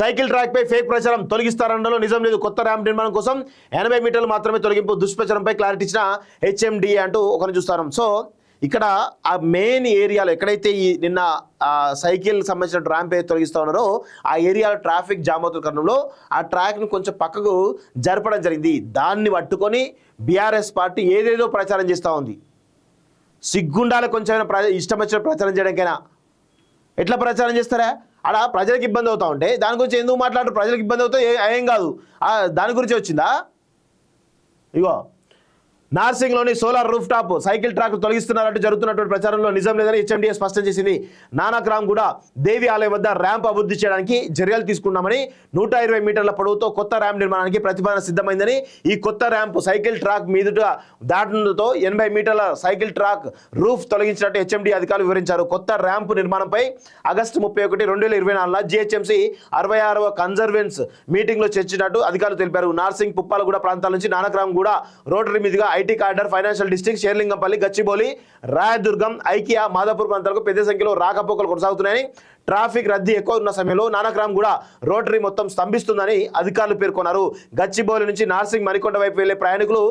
Cycle track పై fake ప్రచారం తొలగిస్తారనడంలో నిజం లేదు. కొత్త ర్యాంప్ నిర్మాణం కోసం 80 మీటర్లు మాత్రమే తొలగింపు, దుష్ప్రచారంపై క్లారిటీ ఇచ్చిన హెచ్ఎండిఏ అంటూ ఒకరిని చూస్తాం. సో ఇక్కడ ఆ మెయిన్ ఏరియాలో ఎక్కడైతే ఈ నిన్న సైకిల్ సంబంధించిన ర్యాంప్ అయితే తొలగిస్తూ ఉన్నారో ఆ ఏరియాలో ట్రాఫిక్ జామ్ అవుతున్న కారణంలో ఆ ట్రాక్ను కొంచెం పక్కకు జరపడం జరిగింది. దాన్ని పట్టుకొని బీఆర్ఎస్ పార్టీ ఏదేదో ప్రచారం చేస్తూ ఉంది. సిగ్గుండాల కొంచెం ఇష్టం వచ్చిన ప్రచారం చేయడానికైనా ఎట్లా ప్రచారం చేస్తారా? ఆడ ప్రజలకు ఇబ్బంది అవుతూ ఉంటే దాని గురించి ఎందుకు మాట్లాడరు? ప్రజలకు ఇబ్బంది అవుతా ఏం కాదు, దాని గురించి వచ్చిందా? ఇగో నార్సింగ్లోని solar roof top cycle track తొలగిస్తున్నారంటూ జరుగుతున్నటువంటి ప్రచారంలో నిజం లేదని హెచ్ఎండిఏ స్పష్టం చేసింది. నానక్రామ్ కూడా దేవి ఆలయం వద్ద ర్యాంప్ అభివృద్ధి చేయడానికి చర్యలు తీసుకున్నామని, 120 మీటర్ల పొడవుతో కొత్త ర్యాంప్ నిర్మాణానికి ప్రతిపాదన సిద్ధమైందని, ఈ కొత్త ర్యాంప్ సైకిల్ ట్రాక్ మీదుగా దాటడంతో 80 మీటర్ల సైకిల్ ట్రాక్ రూఫ్ తొలగించినట్టు హెచ్ఎండిఏ అధికారులు వివరించారు. కొత్త ర్యాంప్ నిర్మాణంపై ఆగస్టు 31, 2024 జిహెచ్ఎంసీ 66వ కన్జర్వెన్స్ మీటింగ్లో చర్చించినట్టు అధికారులు తెలిపారు. నార్సింగ్, పుప్పాలగూడ ప్రాంతాల నుంచి నానక్రామ్ కూడా రోటరీ మీదుగా IT కార్డర్, financial district, Serilingampally, Gachibowli, Rayadurgam, IKEA, Madhapur ప్రాంతాలకు పెద్ద సంఖ్యలో రాకపోకలు కొనసాగుతున్నాయని, ట్రాఫిక్ రద్దీ ఎక్కువ ఉన్న సమయంలో నానక్రామ్ కూడా రోటరీ మొత్తం స్తంభిస్తుందని అధికారులు పేర్కొన్నారు. గచ్చిబౌలి నుంచి నార్సింగ్, మణికొండ వైపు వెళ్లే ప్రయాణికులు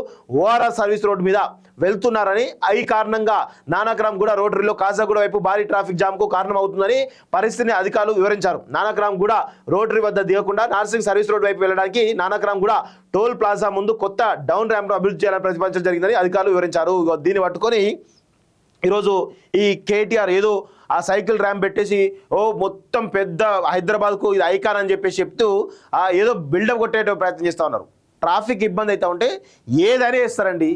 ఓఆర్ఆర్ సర్వీస్ రోడ్డు మీద వెళ్తున్నారని, ఈ కారణంగా నానక్రామ్ కూడా రోటరీలో కాజాగూడ వైపు భారీ ట్రాఫిక్ జామ్ కు కారణం అవుతుందని పరిస్థితిని అధికారులు వివరించారు. నానక్రామ్ కూడా రోటరీ వద్ద దిగకుండా నార్సింగ్ సర్వీస్ రోడ్ వైపు వెళ్ళడానికి నానక్రామ్ కూడా టోల్ ప్లాజా ముందు కొత్త డౌన్ ర్యాంప్ అభివృద్ధి చేయాలని ప్రతిపాదించడం జరిగిందని అధికారులు వివరించారు. దీన్ని పట్టుకొని ఈరోజు ఈ కేటీఆర్ ఏదో ఆ సైకిల్ ర్యాంప్ పెట్టేసి మొత్తం పెద్ద హైదరాబాద్కు ఇది ఐకాన్ అని చెప్పేసి చెప్తూ ఏదో బిల్డప్ కొట్టే ప్రయత్నం చేస్తూ ఉన్నారు. ట్రాఫిక్ ఇబ్బంది అవుతూ ఉంటే ఏదైనా చేస్తారండి.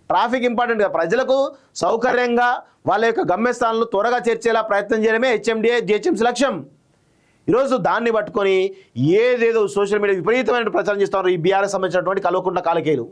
ట్రాఫిక్ ఇంపార్టెంట్ కదా, ప్రజలకు సౌకర్యంగా వాళ్ళ యొక్క గమ్యస్థానాలను త్వరగా చేర్చేలా ప్రయత్నం చేయడమే హెచ్ఎండిఏ జిహెచ్ఎంసీ లక్ష్యం. ఈరోజు దాన్ని పట్టుకొని ఏదేదో సోషల్ మీడియా విపరీతమైన ప్రచారం చేస్తున్నారు ఈ బీఆర్ఎస్ సంబంధించినటువంటి కల్వకుంట్ల కాలకేయులు.